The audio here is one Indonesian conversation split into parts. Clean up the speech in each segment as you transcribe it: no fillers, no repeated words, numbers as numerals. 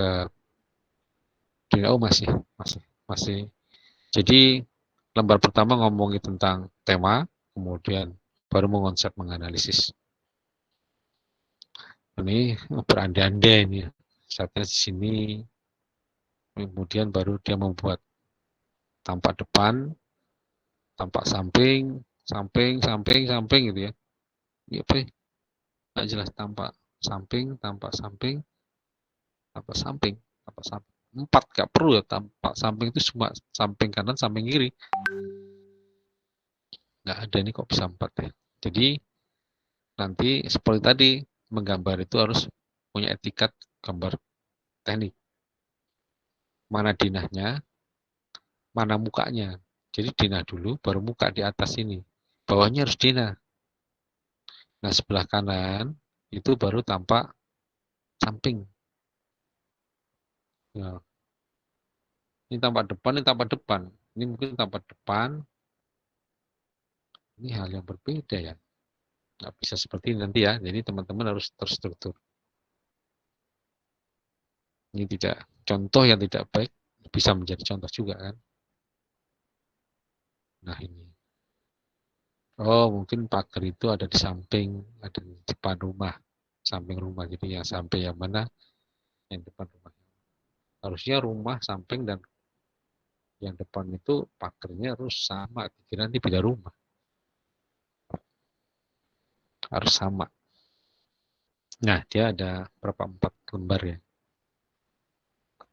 Oh, masih. Jadi lembar pertama ngomongin tentang tema, kemudian baru mengonsep menganalisis. Ini berandai-andai ini. Saatnya di sini, kemudian baru dia membuat tampak depan, tampak samping, samping gitu ya. Iya, nggak jelas tampak samping, tampak samping. Empat nggak perlu ya, tampak samping itu cuma samping kanan, samping kiri. Nggak ada, ini kok bisa empat ya. Jadi nanti seperti tadi, menggambar itu harus punya etikat gambar teknik. Mana dinahnya, mana mukanya. Jadi dinah dulu, baru muka di atas ini. Bawahnya harus dinah. Nah, sebelah kanan itu baru tampak samping. Ya, ini tampak depan, ini tampak depan. Ini mungkin tampak depan. Ini hal yang berbeda ya. Nggak bisa seperti ini nanti ya. Jadi teman-teman harus terstruktur. Ini tidak contoh yang tidak baik bisa menjadi contoh juga kan. Nah ini. Oh mungkin pagar itu ada di samping, ada di depan rumah, samping rumah. Jadi yang samping yang mana, yang depan rumah. Harusnya rumah samping dan yang depan itu pagarnya harus sama. Kira nanti beda rumah, harus sama. Nah dia ada berapa, 4 lembar ya.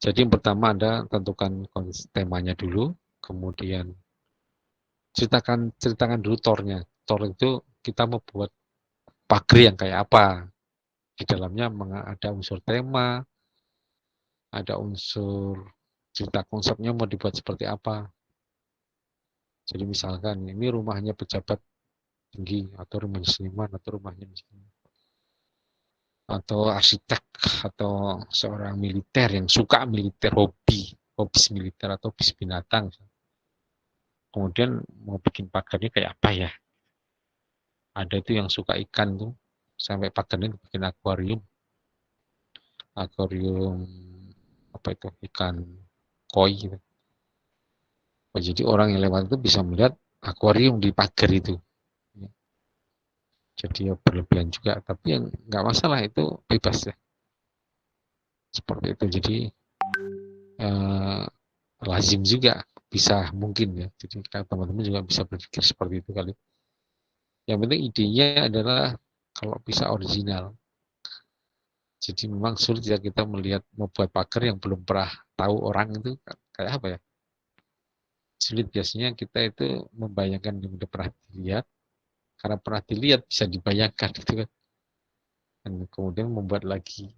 Jadi yang pertama ada tentukan temanya dulu, kemudian ceritakan dulu tornya. Tor itu kita mau buat pagar yang kayak apa. Di dalamnya ada unsur tema, ada unsur cerita konsepnya mau dibuat seperti apa. Jadi misalkan ini rumahnya pejabat tinggi, atau rumahnya seniman, atau rumahnya misalnya, atau arsitek, atau seorang militer yang suka militer, hobi militer atau hobi binatang. Kemudian mau bikin pagarnya kayak apa ya? Ada itu yang suka ikan tuh, sampai pagarnya bikin akuarium, akuarium apa itu, ikan koi gitu. Oh, jadi orang yang lewat itu bisa melihat akuarium di pagar itu. Jadi ya berlebihan juga, tapi yang nggak masalah, itu bebas ya. Seperti itu. Jadi eh, lazim juga, bisa mungkin ya. Jadi teman-teman juga bisa berpikir seperti itu kali. Yang penting idenya adalah kalau bisa original. Jadi memang sulit ya kita melihat membuat pagar yang belum pernah tahu orang itu kayak apa ya. Sulit biasanya kita itu membayangkan yang sudah pernah dilihat, karena pernah dilihat bisa dibayangkan gitu kan. Dan kemudian membuat lagi,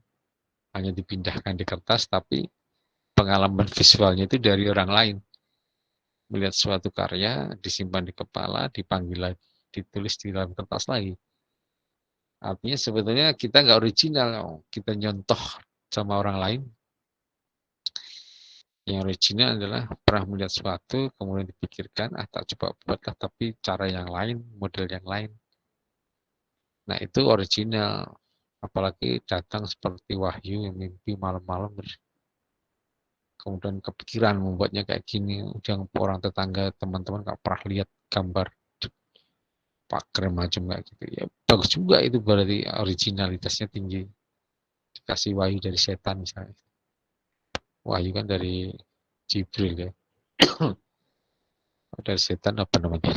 hanya dipindahkan di kertas, tapi pengalaman visualnya itu dari orang lain. Melihat suatu karya, disimpan di kepala, dipanggil lagi, ditulis di dalam kertas lagi. Artinya sebetulnya kita nggak original, kita nyontoh sama orang lain. Yang original adalah pernah melihat suatu, kemudian dipikirkan, tak coba buatlah, tapi cara yang lain, model yang lain. Nah itu original. Apalagi datang seperti wahyu yang mimpi malam-malam, kemudian kepikiran membuatnya kayak gini. Udah orang tetangga, teman-teman nggak pernah lihat gambar pagar macam kayak gitu. Ya bagus juga, itu berarti originalitasnya tinggi. Dikasih wahyu dari setan misalnya. Wahyu kan dari Jibril ya. Dari setan apa namanya?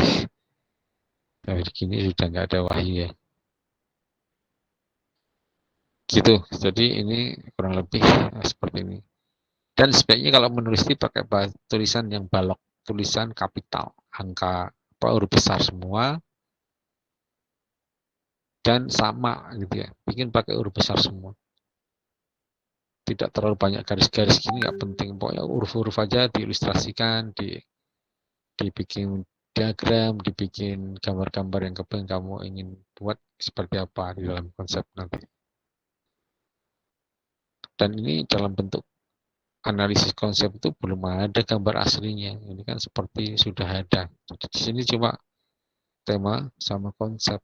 Tapi gini sudah nggak ada wahyu ya. Gitu. Jadi ini kurang lebih seperti ini. Dan sebaiknya kalau menulis ini pakai tulisan yang balok, tulisan kapital, angka apa, huruf besar semua, dan sama gitu ya. Bikin pakai huruf besar semua. Tidak terlalu banyak garis-garis gini, nggak penting. Pokoknya huruf-huruf aja diilustrasikan, dibikin diagram, dibikin gambar-gambar yang kamu ingin buat seperti apa di dalam konsep nanti. Dan ini dalam bentuk analisis konsep itu belum ada gambar aslinya. Ini kan seperti sudah ada. Jadi di sini cuma tema sama konsep,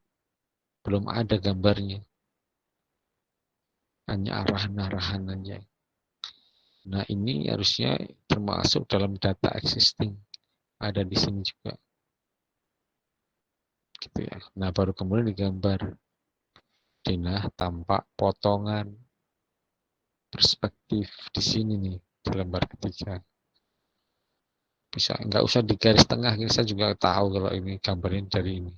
belum ada gambarnya. Hanya arahan-arahan aja. Nah, ini harusnya termasuk dalam data existing. Ada di sini juga. Gitu ya. Nah, baru kemudian digambar. Nah, tampak potongan perspektif di sini nih, di lembar ketiga. Bisa, nggak usah di garis tengah, ini saya juga tahu kalau ini gambarnya dari ini.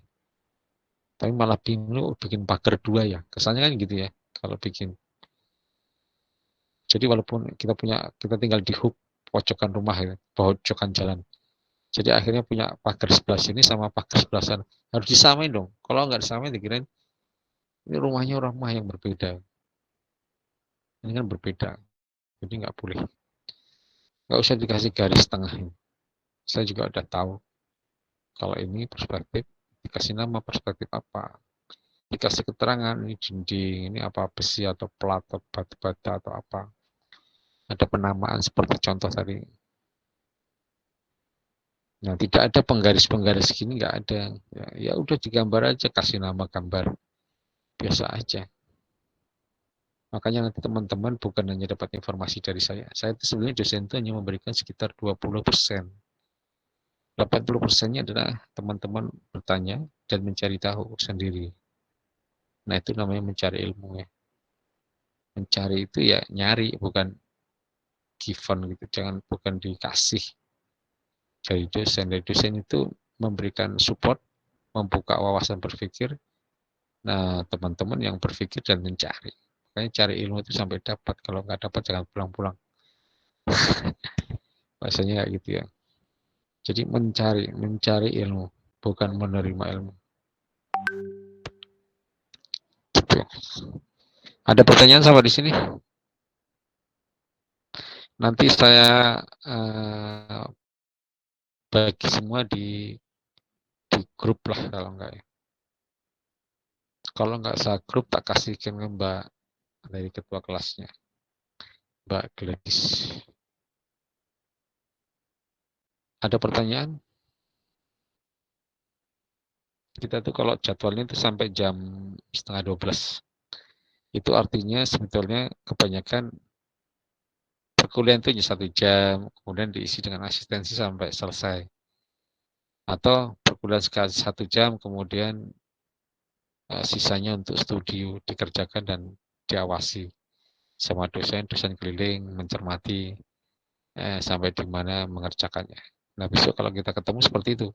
Tapi malah bingung bikin pagar dua ya. Kesannya kan gitu ya, kalau bikin. Jadi walaupun kita tinggal di hook pojokan rumah ya, pojokan jalan. Jadi akhirnya punya pagar sebelah sini sama pagar sebelah sana. Harus disamain dong. Kalau nggak disamain dikirain ini rumah yang berbeda. Ini kan berbeda. Jadi nggak boleh. Nggak usah dikasih garis tengah ini. Saya juga udah tahu kalau ini perspektif, dikasih nama perspektif apa. Dikasih keterangan ini dinding, ini apa besi atau plat atau batu bata atau apa. Ada penamaan seperti contoh tadi. Nah, tidak ada penggaris-penggaris gini, nggak ada. Ya udah digambar aja, kasih nama gambar. Biasa aja. Makanya nanti teman-teman bukan hanya dapat informasi dari saya itu sebenarnya dosen itu hanya memberikan sekitar 20%. 80%-nya adalah teman-teman bertanya dan mencari tahu sendiri. Nah, itu namanya mencari ilmu ya. Mencari itu ya nyari, bukan given gitu. Bukan dikasih dari dosen. Dari dosen itu memberikan support, membuka wawasan berpikir. Nah, teman-teman yang berpikir dan mencari. Makanya cari ilmu itu sampai dapat. Kalau nggak dapat jangan pulang-pulang. Bahasanya kayak gitu ya. Jadi mencari ilmu, bukan menerima ilmu. Gitu. Ada pertanyaan sampai di sini? Nanti saya bagi semua di grup lah kalau enggak ya. Kalau enggak saya grup tak kasihkan ke Mbak dari ketua kelasnya, Mbak Gladys. Ada pertanyaan? Kita tuh kalau jadwalnya itu sampai jam setengah 12. Itu artinya sebetulnya kebanyakan perkuliahan itu hanya 1 jam, kemudian diisi dengan asistensi sampai selesai. Atau perkuliahan sekali 1 jam, kemudian sisanya untuk studio dikerjakan dan diawasi sama dosen keliling mencermati sampai di mana mengerjakannya. Nah, besok kalau kita ketemu seperti itu.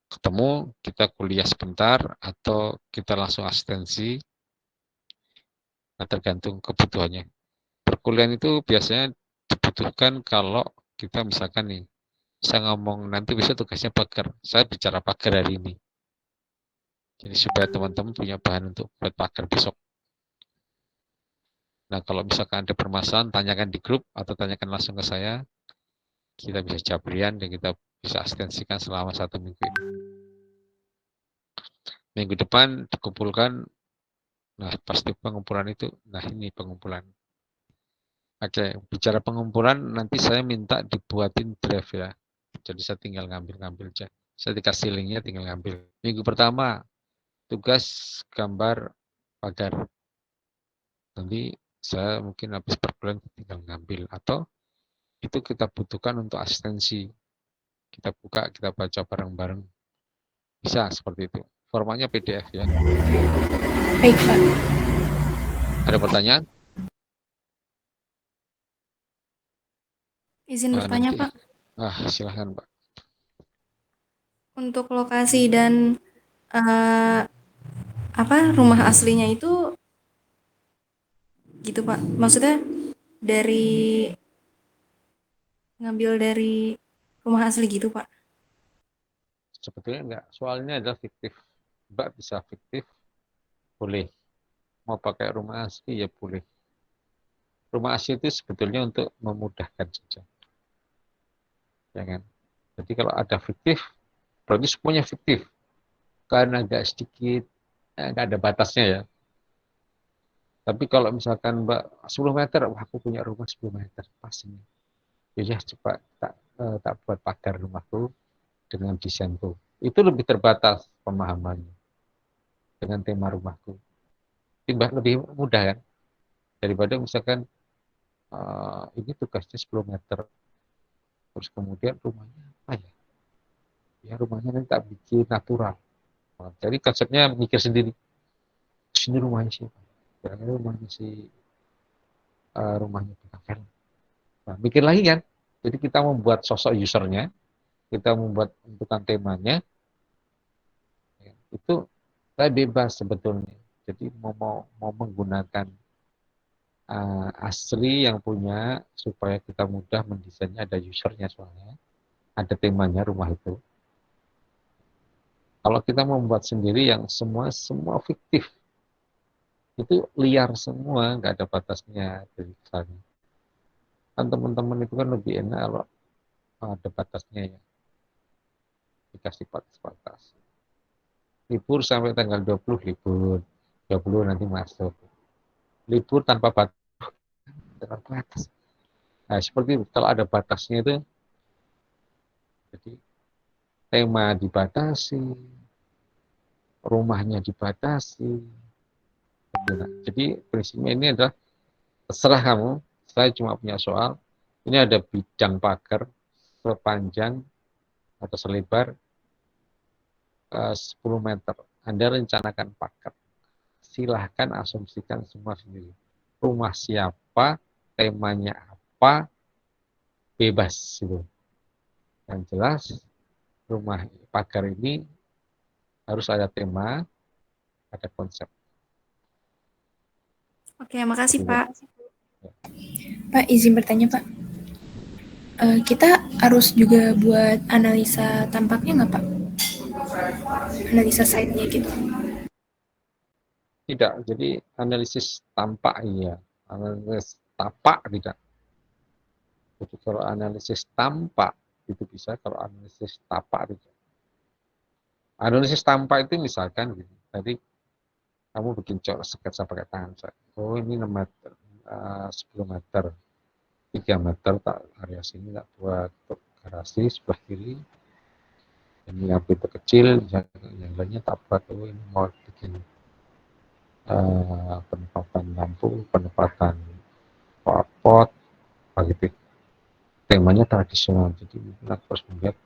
Ketemu, kita kuliah sebentar atau kita langsung asistensi, nah tergantung kebutuhannya. Perkuliahan itu biasanya dibutuhkan kalau kita misalkan nih, saya ngomong nanti besok tugasnya pagar, saya bicara pagar hari ini. Jadi supaya teman-teman punya bahan untuk buat pagar besok. Nah, kalau misalkan ada permasalahan, tanyakan di grup atau tanyakan langsung ke saya, kita bisa jabrian dan kita bisa asistensikan selama 1 minggu ini. Minggu depan dikumpulkan, nah pasti pengumpulan itu, nah ini pengumpulan. Oke, bicara pengumpulan, nanti saya minta dibuatin draft ya. Jadi saya tinggal ngambil-ngambil aja. Saya dikasih linknya, tinggal ngambil. Minggu pertama, tugas gambar pagar. Nanti saya mungkin habis perkuliahan tinggal ngambil. Atau itu kita butuhkan untuk asistensi. Kita buka, kita baca bareng-bareng. Bisa seperti itu. Formatnya PDF ya. Baik, Pak. Ada pertanyaan? Izin bertanya, Nanti. Pak. Silahkan Pak. Untuk lokasi dan uh, rumah aslinya itu gitu, Pak. Maksudnya dari ngambil dari rumah asli gitu, Pak. Sebetulnya enggak. Soalnya adalah fiktif. Mbak bisa fiktif, boleh. Mau pakai rumah asli ya boleh. Rumah asli itu sebetulnya untuk memudahkan saja. Ya kan? Jadi kalau ada fiktif, berarti semuanya fiktif. Karena agak sedikit, nggak ada batasnya ya. Tapi kalau misalkan Mbak 10 meter, wah aku punya rumah 10 meter, pas ini. Ya cepat tak buat pagar rumahku dengan desainku. Itu lebih terbatas pemahamannya dengan tema rumahku. Lebih mudah kan? Daripada misalkan ini tugasnya 10 meter. Terus kemudian rumahnya apa ya? Ya rumahnya nanti tak bikin natural. Nah, jadi konsepnya mikir sendiri. Sini rumahnya siapa? Kira-kira rumahnya rumahnya Novel. Nah, mikir lagi kan. Jadi kita membuat sosok usernya, kita membuat bentukan temanya, ya, itu saya bebas sebetulnya. Jadi mau menggunakan asli yang punya supaya kita mudah mendesainnya, ada usernya soalnya, ada temanya rumah itu. Kalau kita membuat sendiri yang semua fiktif, itu liar semua, nggak ada batasnya. Jadi misalnya, kan teman-teman itu kan lebih enak kalau ada batasnya ya, dikasih batas-batas. Libur sampai tanggal 20 libur, 20 nanti masuk. Libur tanpa batas. Nah, seperti itu. Kalau ada batasnya itu, jadi tema dibatasi, rumahnya dibatasi. Nah, jadi prinsipnya ini adalah terserah kamu. Saya cuma punya soal. Ini ada bidang pagar sepanjang atau selebar 10 meter. Anda rencanakan pagar. Silahkan asumsikan semua sendiri. Rumah siapa, temanya apa, bebas. Gitu. Yang jelas, rumah pagar ini harus ada tema, ada konsep. Oke, makasih Gitu. Pak. Pak, izin bertanya Pak. Kita harus juga buat analisa tampaknya nggak Pak? Analisa site-nya gitu. Tidak, jadi analisis tampak iya, analisis tapak tidak. Jadi kalau analisis tampak itu bisa, kalau analisis tapak tidak. Analisis tampak itu misalkan gitu, tadi kamu bikin sketsa pakai tangan saya. Oh ini 6 meter, 10 meter, 3 meter tak area sini tak buat garasi sebelah kiri. Ini yang pintu kecil, yang lainnya tak buat. Oh ini mau bikin penempatan lampu, penempatan pot, begitu. Temanya tradisional, jadi kita terus melihat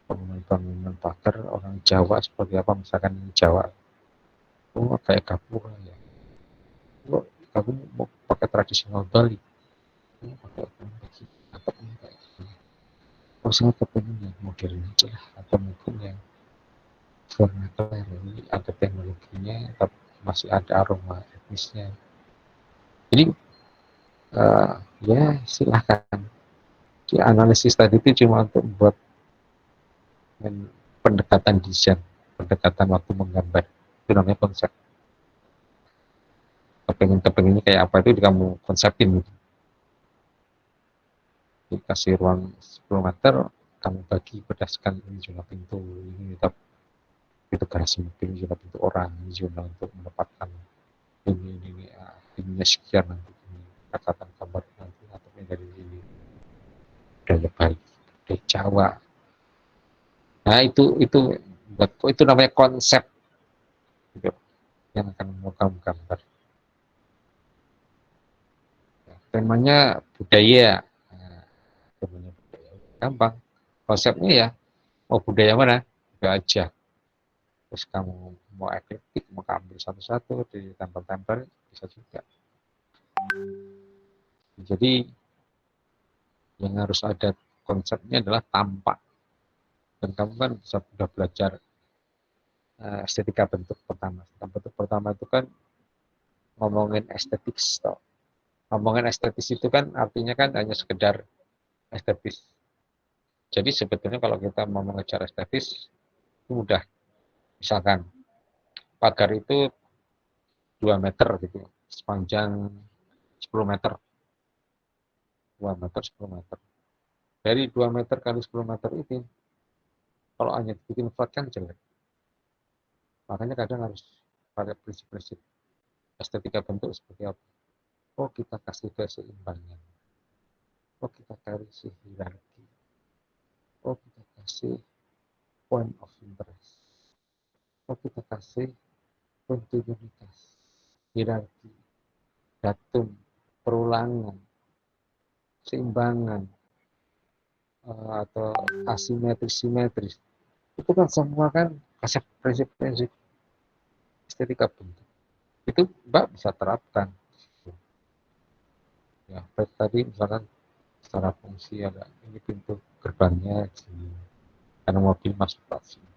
bangunan pagar orang Jawa seperti apa, misalkan Jawa. Oh kayak kapur ya. Oh kamu mau pakai tradisional Bali. Oh pakai atau kayak oh saya kepengen yang modern aja lah, atau mungkin yang vernacular. Ini ada teknologinya tapi masih ada aroma etnisnya. Jadi ya silahkan. Jadi, analisis tadi itu cuma untuk buat pendekatan desain, pendekatan waktu menggambar. Itu namanya konsep. Kepengen kayak apa itu kamu konsepin. Dikasih ruang 10 meter, kamu bagi berdasarkan ini zona pintu, ini tetap itu garasi mobil, zona pintu orang, ini zona untuk menempatkan ini sekian nanti, ini catatan gambar nanti, atau dari ini budaya Bali, budaya Jawa. Nah itu buat itu namanya konsep gitu, yang akan mau kamu gambar. Temanya budaya. Nah, temanya budaya. Gampang. Konsepnya ya, mau budaya mana? Budaya aja. Terus kamu mau eklektik, mau ambil satu-satu, ditempel-tempel, bisa juga. Jadi, yang harus ada konsepnya adalah tampak. Dan kamu kan bisa sudah belajar estetika bentuk pertama. Bentuk pertama itu kan ngomongin estetik. Ngomongin estetis itu kan artinya kan hanya sekedar estetis. Jadi sebetulnya kalau kita mau mengejar estetis, itu mudah. Misalkan pagar itu 2 meter gitu, sepanjang 10 meter. 2 meter, 10 meter. Dari 2 meter kali 10 meter ini, kalau hanya bikin flat kan jelek. Makanya kadang harus pakai prinsip-prinsip estetika bentuk seperti apa. Oh kita kasih keseimbangan. Oh kita kasih hierarki. Oh kita kasih point of interest. Oh kita kasih kontinuitas, hierarki, datum, perulangan, keseimbangan atau asimetris-simetris. Itu kan semua kan prinsip-prinsip estetika bentuk. Itu Mbak bisa terapkan. Ya, baik tadi misalkan secara fungsi ada ini pintu gerbangnya sini, karena mobil masuk ke sini.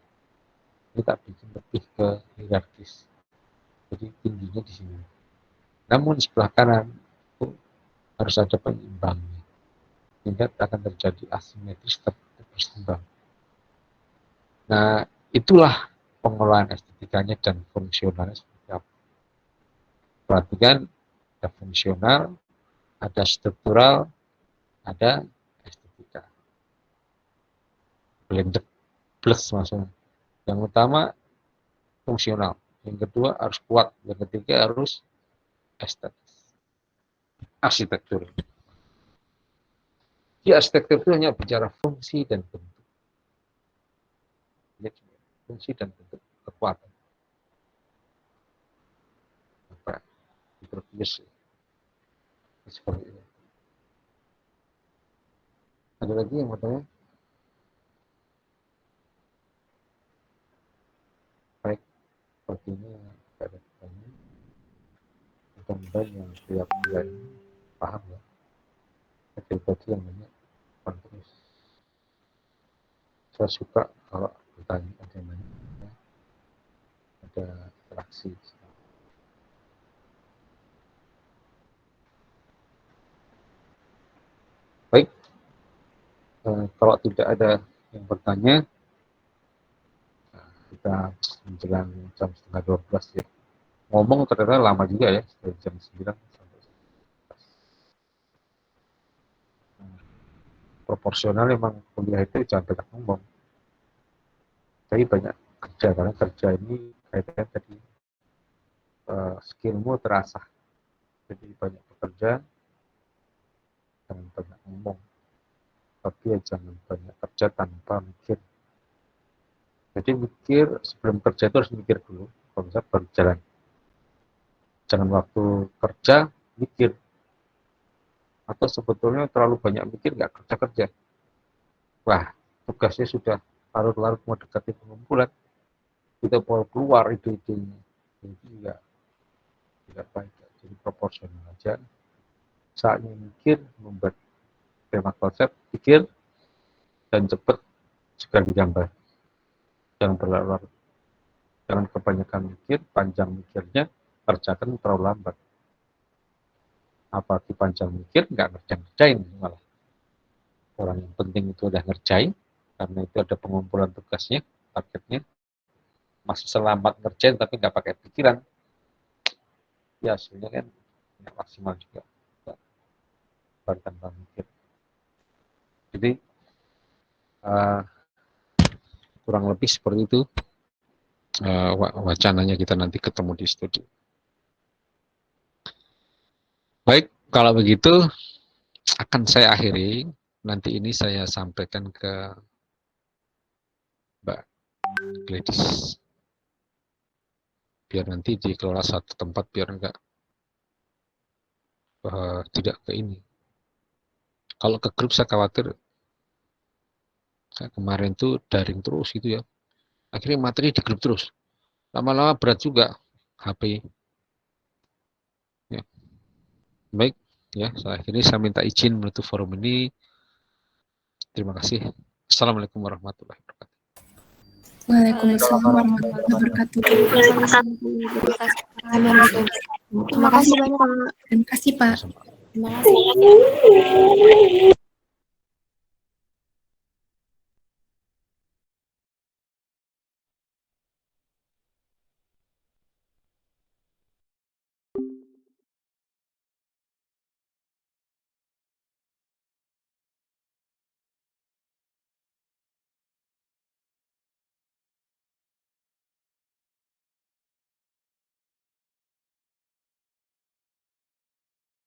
Ini tak bikin lebih ke hierarkis. Jadi tingginya di sini. Namun sebelah kanan itu harus ada penyeimbangnya. Sehingga akan terjadi asimetris tapi berseimbang. Nah, itulah pengolahan estetikanya dan fungsionalnya seperti apa. Perhatikan, ada fungsional, ada struktural, ada estetika. Blended plus maksudnya. Yang utama fungsional, yang kedua harus kuat, yang ketiga harus estetis. Arsitektur. Di arsitektur itu hanya bicara fungsi dan bentuk. Fungsi dan bentuk kekuatan. Apa? Diperbius. Seperti itu. Ada lagi yang mau tanya? Baik, sepertinya ada pertanyaan. Mudah-mudahan yang pria-pria ini paham ya. Bagi yang banyak terus. Saya suka kalau bertanya ada yang banyak, ya. Ada interaksi. Baik, kalau tidak ada yang bertanya, kita menjelang jam 11:30 ya. Ngomong ternyata lama juga ya, dari jam 9 sampai 11. Proporsional memang kuliah itu jangan banyak ngomong. Tapi banyak kerja, karena kerja ini kaitannya tadi skillmu terasah. Jadi banyak bekerja, jangan banyak ngomong. Tapi ya jangan banyak kerja tanpa mikir. Jadi mikir sebelum kerja itu harus mikir dulu, kalau bisa baru jalan. Jangan waktu kerja mikir. Atau sebetulnya terlalu banyak mikir nggak kerja-kerja. Wah, tugasnya sudah larut-larut mau dekati pengumpulan. Kita mau keluar ide-idenya. Jadi tidak baik. Jadi proporsional aja. Saatnya mikir, membuat tema konsep, pikir, dan cepat segera digambar. Jangan berlarut-larut. Jangan kebanyakan mikir, panjang mikirnya, kerjakan terlalu lambat. Apalagi panjang mikir, nggak ngerjain malah. Orang yang penting itu udah ngerjain, karena itu ada pengumpulan tugasnya, targetnya. Masih selamat ngerjain, tapi nggak pakai pikiran. Ya, sebenarnya kan nggak maksimal juga. Baru tanpa mikir. Jadi, kurang lebih seperti itu wacananya, kita nanti ketemu di studi. Baik, kalau begitu akan saya akhiri. Nanti ini saya sampaikan ke Mbak Gladys. Biar nanti dikelola satu tempat, biar enggak tidak ke ini. Kalau ke grup saya khawatir, kemarin tuh daring terus gitu ya. Akhirnya materi di grup terus. Lama-lama berat juga HP. Ya. Baik, ya, saya minta izin menutup forum ini. Terima kasih. Assalamualaikum warahmatullahi wabarakatuh. Waalaikumsalam warahmatullahi wabarakatuh. Terima kasih banyak, Pak. Terima kasih, Pak. Terima kasih.